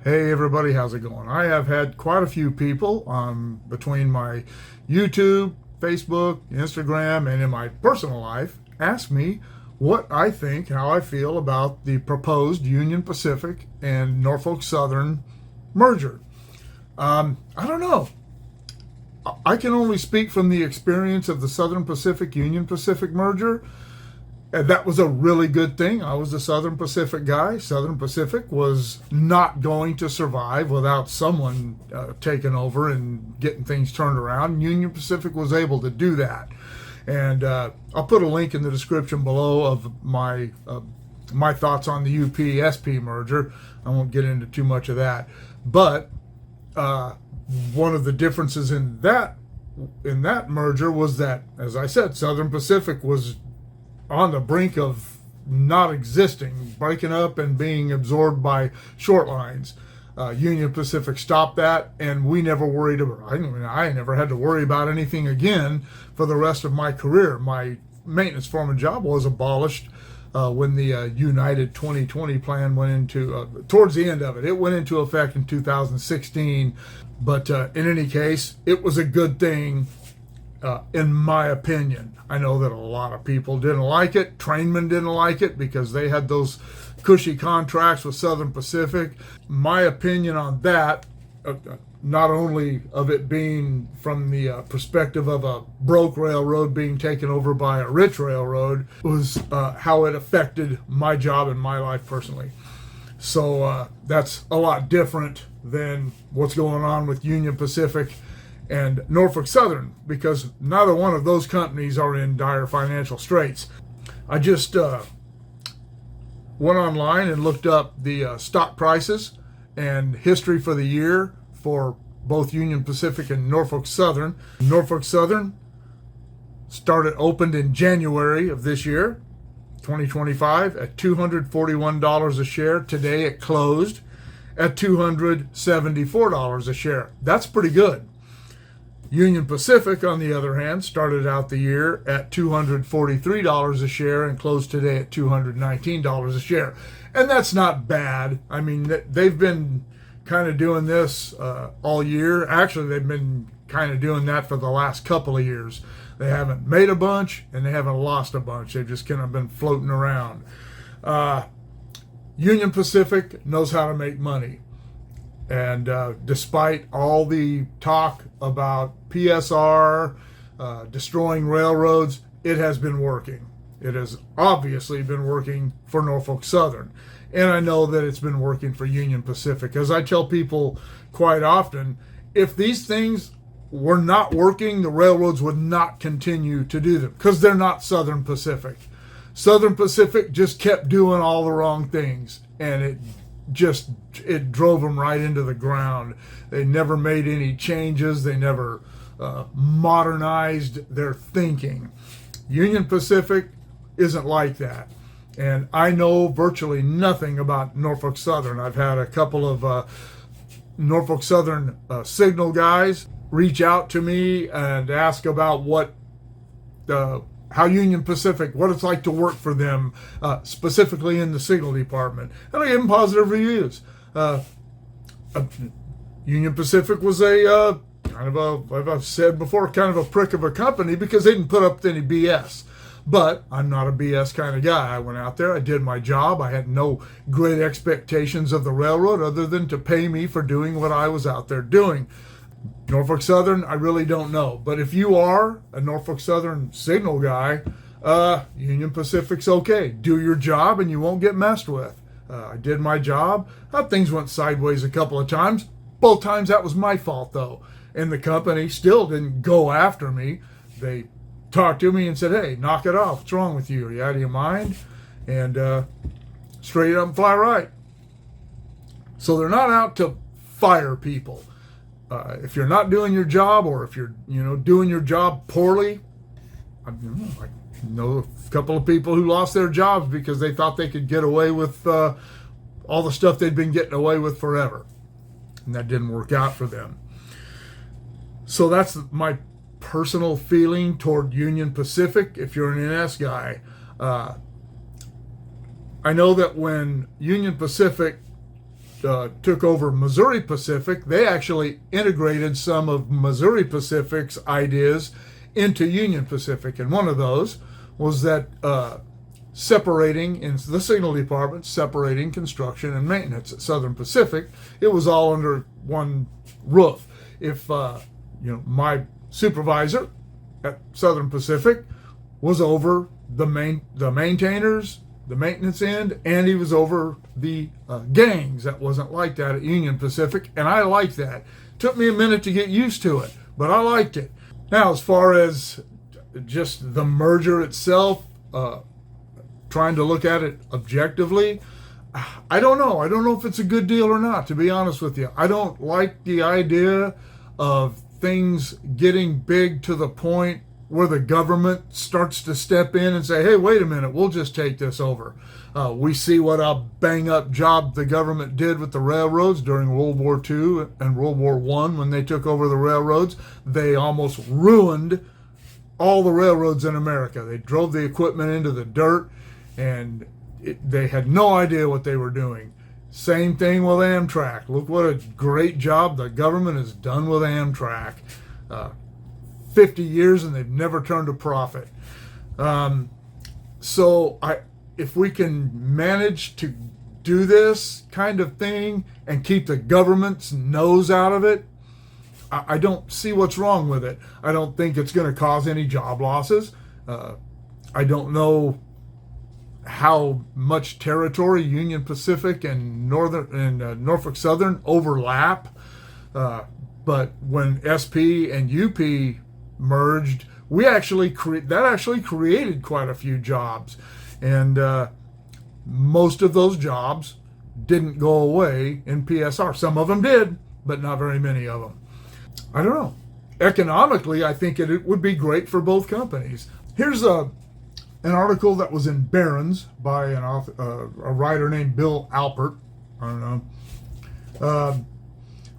Hey everybody, how's it going? I have had quite a few people between my YouTube, Facebook, Instagram, and in my personal life ask me what I think, how I feel about the proposed Union Pacific and Norfolk Southern merger. I don't know. I can only speak from the experience of the Southern Pacific Union Pacific merger. And that was a really good thing. I was a Southern Pacific guy. Southern Pacific was not going to survive without someone taking over and getting things turned around. Union Pacific was able to do that. And I'll put a link in the description below of my thoughts on the UP-SP merger. I won't get into too much of that. But one of the differences in that merger was that, as I said, Southern Pacific was on the brink of not existing, breaking up and being absorbed by short lines. Union Pacific stopped that, and we never worried about it. I never had to worry about anything again for the rest of my career. My maintenance foreman job was abolished when the United 2020 plan went into, towards the end of it. It went into effect in 2016. But in any case, it was a good thing. In my opinion. I know that a lot of people didn't like it. Trainmen didn't like it because they had those cushy contracts with Southern Pacific. My opinion on that, not only of it being from the perspective of a broke railroad being taken over by a rich railroad, was how it affected my job and my life personally. So that's a lot different than what's going on with Union Pacific and Norfolk Southern, because neither one of those companies are in dire financial straits. I just went online and looked up the stock prices and history for the year for both Union Pacific and Norfolk Southern. Norfolk Southern opened in January of this year, 2025, at $241 a share. Today it closed at $274 a share. That's pretty good. Union Pacific, on the other hand, started out the year at $243 a share and closed today at $219 a share. And that's not bad. I mean, they've been kind of doing this all year. Actually, they've been kind of doing that for the last couple of years. They haven't made a bunch and they haven't lost a bunch. They've just kind of been floating around. Union Pacific knows how to make money. And despite all the talk about PSR, destroying railroads, it has been working. It has obviously been working for Norfolk Southern. And I know that it's been working for Union Pacific. As I tell people quite often, if these things were not working, the railroads would not continue to do them because they're not Southern Pacific. Southern Pacific just kept doing all the wrong things, and it drove them right into the ground. They never made any changes. They never modernized their thinking. Union Pacific isn't like that. And I know virtually nothing about Norfolk Southern. I've had a couple of Norfolk Southern signal guys reach out to me and ask about how Union Pacific, what it's like to work for them, specifically in the signal department. And I gave them positive reviews. Union Pacific was like I've said before, kind of a prick of a company because they didn't put up any BS. But I'm not a BS kind of guy. I went out there, I did my job. I had no great expectations of the railroad other than to pay me for doing what I was out there doing. Norfolk Southern, I really don't know. But if you are a Norfolk Southern signal guy, Union Pacific's okay. Do your job and you won't get messed with. I did my job. Things went sideways a couple of times. Both times that was my fault, though. And the company still didn't go after me. They talked to me and said, hey, knock it off. What's wrong with you? Are you out of your mind? And straight up and fly right. So they're not out to fire people. If you're not doing your job, or if you're doing your job poorly, I know a couple of people who lost their jobs because they thought they could get away with all the stuff they'd been getting away with forever, and that didn't work out for them. So that's my personal feeling toward Union Pacific. If you're an NS guy, I know that when Union Pacific took over Missouri Pacific, they actually integrated some of Missouri Pacific's ideas into Union Pacific. And one of those was that separating in the signal department, separating construction and maintenance at Southern Pacific, it was all under one roof. If my supervisor at Southern Pacific was over the maintainers, the maintenance end, and he was over the gangs. That wasn't like that at Union Pacific, and I liked that. Took me a minute to get used to it, but I liked it. Now, as far as just the merger itself, trying to look at it objectively, I don't know. I don't know if it's a good deal or not, to be honest with you. I don't like the idea of things getting big to the point where the government starts to step in and say, hey, wait a minute, we'll just take this over. We see what a bang-up job the government did with the railroads during World War II and World War I when they took over the railroads. They almost ruined all the railroads in America. They drove the equipment into the dirt, and they had no idea what they were doing. Same thing with Amtrak. Look what a great job the government has done with Amtrak. 50 years and they've never turned a profit. If we can manage to do this kind of thing and keep the government's nose out of it, I don't see what's wrong with it. I don't think it's going to cause any job losses. I don't know how much territory Union Pacific and Norfolk Southern overlap, but when SP and UP merged, that actually created quite a few jobs, and most of those jobs didn't go away in PSR. Some of them did, but not very many of them. I don't know. Economically, I think it would be great for both companies. Here's an article that was in Barron's by a writer named Bill Alpert. I don't know.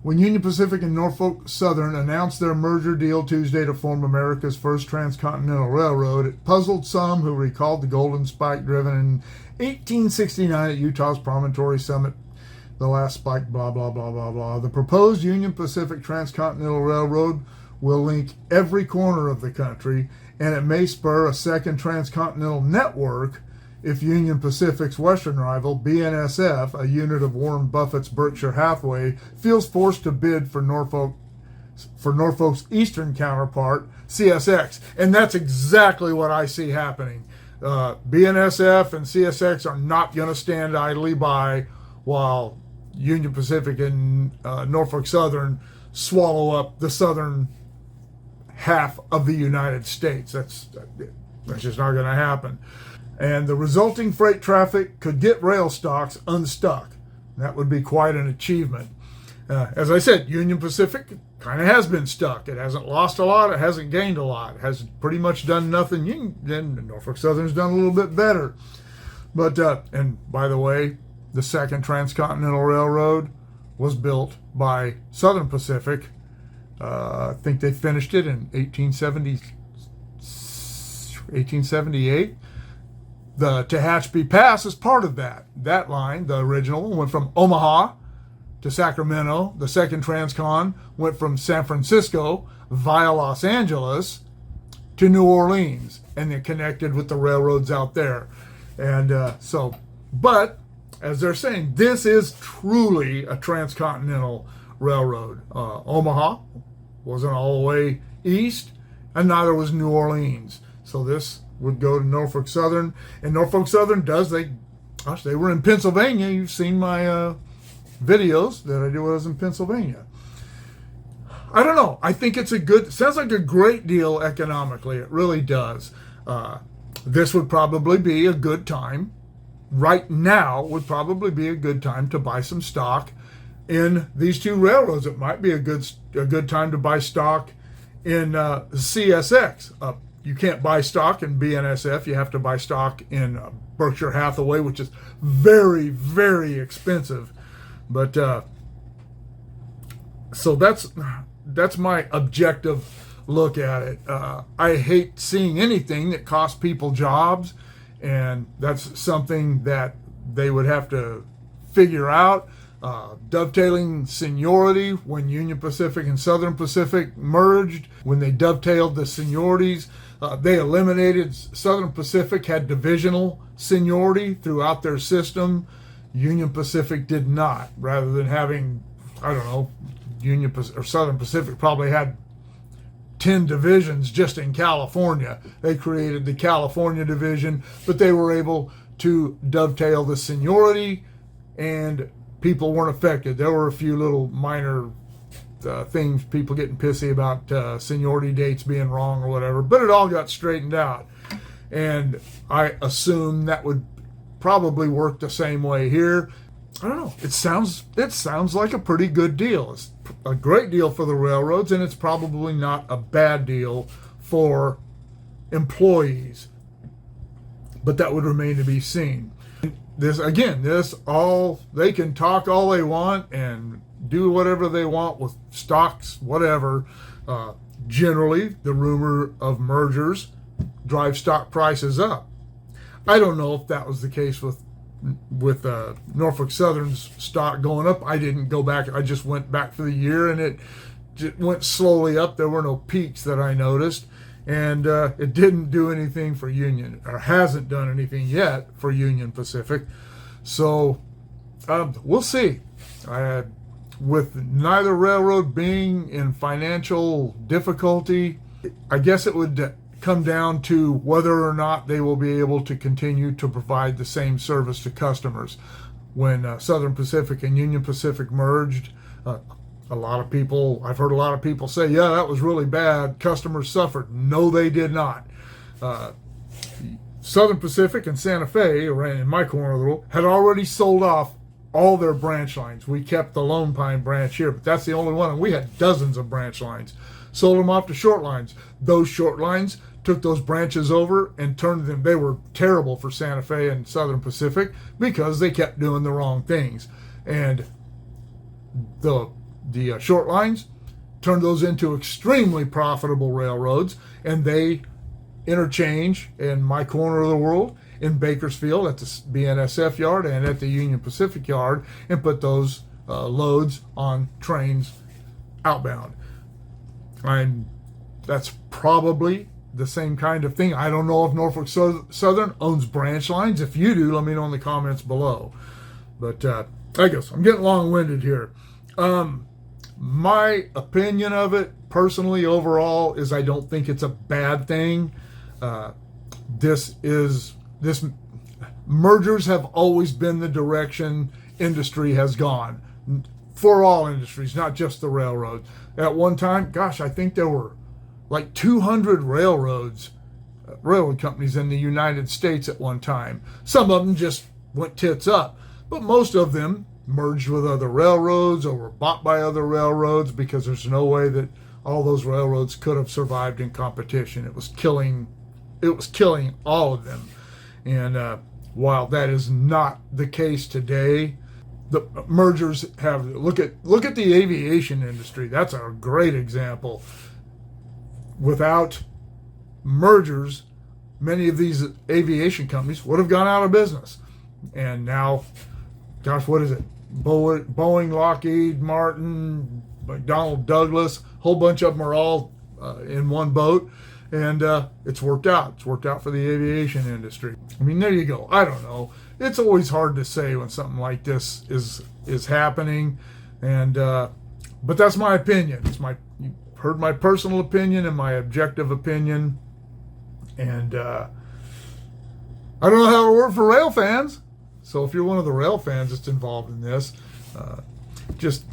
When Union Pacific and Norfolk Southern announced their merger deal Tuesday to form America's first transcontinental railroad, it puzzled some who recalled the Golden Spike driven in 1869 at Utah's Promontory Summit. The last spike, blah, blah, blah, blah, blah. The proposed Union Pacific Transcontinental Railroad will link every corner of the country, and it may spur a second transcontinental network if Union Pacific's western rival, BNSF, a unit of Warren Buffett's Berkshire Hathaway, feels forced to bid for Norfolk's eastern counterpart, CSX. And that's exactly what I see happening. BNSF and CSX are not going to stand idly by while Union Pacific and Norfolk Southern swallow up the southern half of the United States. That's just not going to happen. And the resulting freight traffic could get rail stocks unstuck. That would be quite an achievement. As I said, Union Pacific kind of has been stuck. It hasn't lost a lot. It hasn't gained a lot. It has pretty much done nothing. Then Norfolk Southern's done a little bit better. But, and by the way, the second transcontinental railroad was built by Southern Pacific. I think they finished it in 1878. The Tehachapi Pass is part of that. That line, the original one, went from Omaha to Sacramento. The second transcon went from San Francisco via Los Angeles to New Orleans, and they connected with the railroads out there. And but as they're saying, this is truly a transcontinental railroad. Omaha wasn't all the way east, and neither was New Orleans. So this would go to Norfolk Southern, and Norfolk Southern they were in Pennsylvania. You've seen my videos that I did when I was in Pennsylvania. I don't know. I think sounds like a great deal economically. It really does. This would probably be a good time. Right now would probably be a good time to buy some stock in these two railroads. It might be a good time to buy stock in CSX. You can't buy stock in BNSF. You have to buy stock in Berkshire Hathaway, which is very, very expensive. But so that's my objective look at it. I hate seeing anything that costs people jobs, and that's something that they would have to figure out. dovetailing seniority when Union Pacific and Southern Pacific merged. When they dovetailed the seniorities, they eliminated, Southern Pacific had divisional seniority throughout their system. Union Pacific did not. Rather than having, I don't know, Union or Southern Pacific probably had 10 divisions just in California. They created the California division, but they were able to dovetail the seniority, and people weren't affected. There were a few little minor things, people getting pissy about seniority dates being wrong or whatever, but it all got straightened out. And I assume that would probably work the same way here. I don't know. It sounds like a pretty good deal. It's a great deal for the railroads, and it's probably not a bad deal for employees. But that would remain to be seen. This all, they can talk all they want and do whatever they want with stocks, whatever. Generally, the rumor of mergers drive stock prices up. I don't know if that was the case with Norfolk Southern's stock going up. I didn't go back. I just went back for the year, and it went slowly up. There were no peaks that I noticed, and it didn't do anything for Union, or hasn't done anything yet for Union Pacific. So we'll see. With neither railroad being in financial difficulty, I guess it would come down to whether or not they will be able to continue to provide the same service to customers. When Southern Pacific and Union Pacific merged, I've heard a lot of people say, yeah, that was really bad. Customers suffered. No, they did not. Southern Pacific and Santa Fe, or in my corner of the world, had already sold off all their branch lines. We kept the Lone Pine branch here, but that's the only one, and we had dozens of branch lines. Sold them off to short lines. Those short lines took those branches over and turned them. They were terrible for Santa Fe and Southern Pacific because they kept doing the wrong things. And the short lines turned those into extremely profitable railroads, and they interchange in my corner of the world in Bakersfield at the BNSF yard and at the Union Pacific yard, and put those loads on trains outbound. And that's probably the same kind of thing. I don't know if Norfolk Southern owns branch lines. If you do, let me know in the comments below. But I guess I'm getting long-winded here. My opinion of it, personally, overall, is I don't think it's a bad thing. Mergers have always been the direction industry has gone, for all industries, not just the railroads. At one time, gosh, I think there were like 200 railroad companies in the United States at one time. Some of them just went tits up, but most of them merged with other railroads or were bought by other railroads, because there's no way that all those railroads could have survived in competition. It was killing all of them. And while that is not the case today, the mergers have, look at the aviation industry. That's a great example. Without mergers, many of these aviation companies would have gone out of business. And now, gosh, what is it? Boeing, Lockheed Martin, McDonnell Douglas, a whole bunch of them are all in one boat. And it's worked out. It's worked out for the aviation industry. I mean, there you go. I don't know. It's always hard to say when something like this is happening. And but that's my opinion. You heard my personal opinion and my objective opinion. And I don't know how it worked for rail fans. So if you're one of the rail fans that's involved in this, just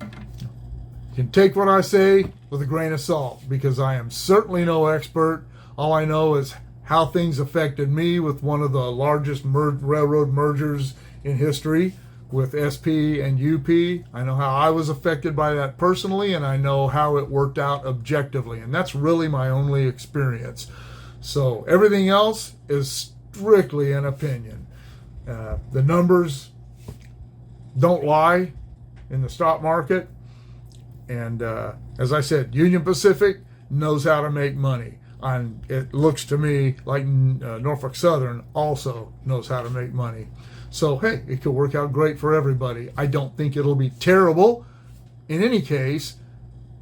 you can take what I say with a grain of salt, because I am certainly no expert. All I know is how things affected me with one of the largest railroad mergers in history with SP and UP. I know how I was affected by that personally, and I know how it worked out objectively. And that's really my only experience. So everything else is strictly an opinion. The numbers don't lie in the stock market. And as I said, Union Pacific knows how to make money. And it looks to me like Norfolk Southern also knows how to make money. So, hey, it could work out great for everybody. I don't think it'll be terrible in any case,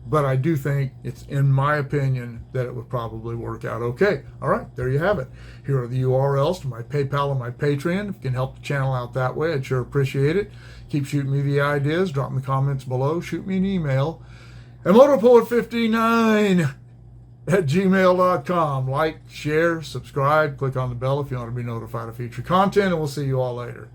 but I do think it's, in my opinion, that it would probably work out okay. All right, there you have it. Here are the URLs to my PayPal and my Patreon. If you can help the channel out that way, I'd sure appreciate it. Keep shooting me the ideas. Drop in the comments below. Shoot me an email. And MotorPoet59 at gmail.com. Like, share, subscribe, click on the bell if you want to be notified of future content, and we'll see you all later.